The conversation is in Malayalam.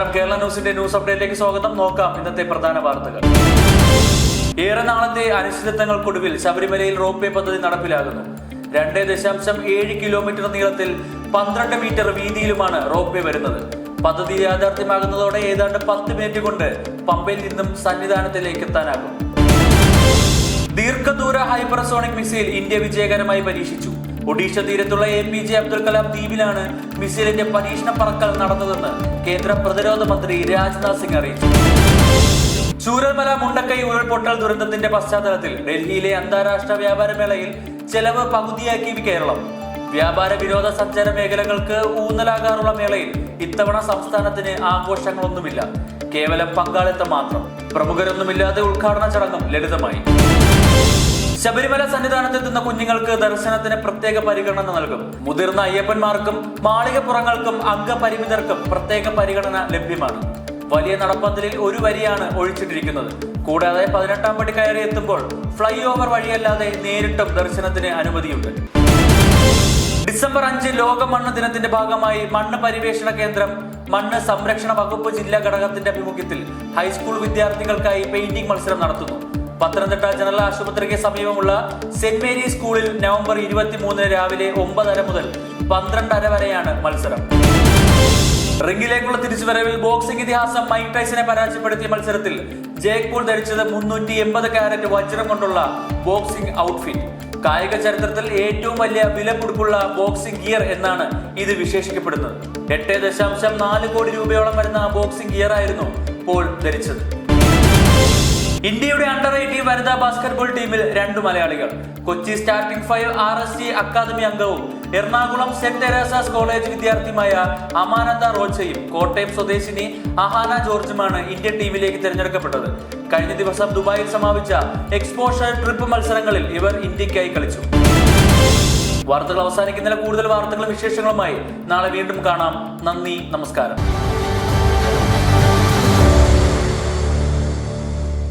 നമസ്കാരം, കേരള ന്യൂസിന്റെ ന്യൂസ് അപ്ഡേറ്റിലേക്ക് സ്വാഗതം. നോക്കാം ഇന്നത്തെ പ്രധാന വാർത്തകൾ. ഏറെ നാളത്തെ അനിശ്ചിതത്വങ്ങൾക്കൊടുവിൽ ശബരിമലയിൽ റോപ്പ് വേ പദ്ധതി നടപ്പിലാകുന്നു. 2.7 കിലോമീറ്റർ നീളത്തിൽ 12 മീറ്റർ വീതിയിലുമാണ് റോപ്പ് വേ വരുന്നത്. പദ്ധതി യാഥാർത്ഥ്യമാകുന്നതോടെ ഏതാണ്ട് 10 മിനിറ്റ് കൊണ്ട് പമ്പയിൽ നിന്നും സന്നിധാനത്തിലേക്ക് എത്താനാകും. ദീർഘദൂര ഹൈപ്പർസോണിക് മിസൈൽ ഇന്ത്യ വിജയകരമായി പരീക്ഷിച്ചു. ഒഡീഷ തീരത്തുള്ള APJ അബ്ദുൽ കലാം ദ്വീപിലാണ് മിസൈലിന്റെ പരീക്ഷണ പറക്കൽ നടന്നതെന്ന് കേന്ദ്ര പ്രതിരോധ മന്ത്രി രാജ്നാഥ് സിംഗ് അറിയിച്ചു. ചൂരൽമല മുണ്ടക്കൈ ഉരുൾപൊട്ടൽ ദുരന്തത്തിന്റെ പശ്ചാത്തലത്തിൽ ഡൽഹിയിലെ അന്താരാഷ്ട്ര വ്യാപാര മേളയിൽ ചെലവ് പകുതിയാക്കി കേരളം. വ്യാപാര വിനോദ സഞ്ചാര മേഖലകൾക്ക് ഊന്നലാകാറുള്ള മേളയിൽ ഇത്തവണ സംസ്ഥാനത്തിന് ആഘോഷങ്ങളൊന്നുമില്ല, കേവലം പങ്കാളിത്തം മാത്രം. പ്രമുഖരൊന്നുമില്ലാതെ ഉദ്ഘാടന ചടങ്ങും ലളിതമായി. ശബരിമല സന്നിധാനത്തെത്തുന്ന കുഞ്ഞുങ്ങൾക്ക് ദർശനത്തിന് പ്രത്യേക പരിഗണന നൽകും. മുതിർന്ന അയ്യപ്പന്മാർക്കും മാളികപ്പുറങ്ങൾക്കും അംഗപരിമിതർക്കും പ്രത്യേക പരിഗണന ലഭ്യമാണ്. വലിയ നടപ്പന്തലിൽ ഒരു വരിയാണ് ഒഴിച്ചിട്ടിരിക്കുന്നത്. കൂടാതെ 18-ാം പടി കയറി എത്തുമ്പോൾ ഫ്ലൈ ഓവർ വഴിയല്ലാതെ നേരിട്ടും ദർശനത്തിന് അനുമതിയുണ്ട്. ഡിസംബർ 5 ലോക മണ്ണ് ദിനത്തിന്റെ ഭാഗമായി മണ്ണ് പരിവേഷണ കേന്ദ്രം മണ്ണ് സംരക്ഷണ വകുപ്പ് ജില്ലാ ഘടകത്തിന്റെ ആഭിമുഖ്യത്തിൽ ഹൈസ്കൂൾ വിദ്യാർത്ഥികൾക്കായി പെയിന്റിംഗ് മത്സരം നടത്തുന്നു. പത്തനംതിട്ട ജനറൽ ആശുപത്രിക്ക് സമീപമുള്ള സെന്റ് മേരീസ് സ്കൂളിൽ നവംബർ 23 രാവിലെ 9:30 മുതൽ 12:30 വരെയാണ് മത്സരം. റിംഗിലേക്കുള്ള തിരിച്ചുവരവിൽ ബോക്സിംഗ് ഇതിഹാസം മൈക്ക് ടൈസനെ പരാജയപ്പെടുത്തിയ മത്സരത്തിൽ ജേക്ക് പോൾ ധരിച്ചത് 380 കാരറ്റ് വജ്രം കൊണ്ടുള്ള ബോക്സിംഗ് ഔട്ട്ഫിറ്റ്. കായിക ചരിത്രത്തിൽ ഏറ്റവും വലിയ വിലപിടിപ്പുള്ള ബോക്സിംഗ് ഗിയർ എന്നാണ് ഇത് വിശേഷിക്കപ്പെടുന്നത്. 8.4 കോടി രൂപയോളം വരുന്ന ബോക്സിംഗ് ഗിയർ ആയിരുന്നു പോൾ ധരിച്ചത്. ഇന്ത്യയുടെ അണ്ടർ-18 വനിതാ ബാസ്കറ്റ്ബോൾ ടീമിൽ 2 മലയാളികൾ. കൊച്ചി സ്റ്റാർട്ടിംഗ് 5 RSG അക്കാദമി അംഗവും എറണാകുളം സെന്റ് തെരേസാസ് കോളേജ് വിദ്യാർത്ഥിയുമായ അമാനന്ദ റോച്ചയും കോട്ടയം സ്വദേശിനി അഹാന ജോർജുമാണ് ഇന്ത്യൻ ടീമിലേക്ക് തിരഞ്ഞെടുക്കപ്പെട്ടത്. കഴിഞ്ഞ ദിവസം ദുബായിൽ സമാപിച്ച എക്സ്പോഷർ ട്രിപ്പ് മത്സരങ്ങളിൽ ഇവർ ഇന്ത്യക്കായി കളിച്ചു. വാർത്തകൾ അവസാനിക്കുന്നില്ല. കൂടുതൽ വാർത്തകളും വിശേഷങ്ങളുമായി നാളെ വീണ്ടും കാണാം. നന്ദി, നമസ്കാരം.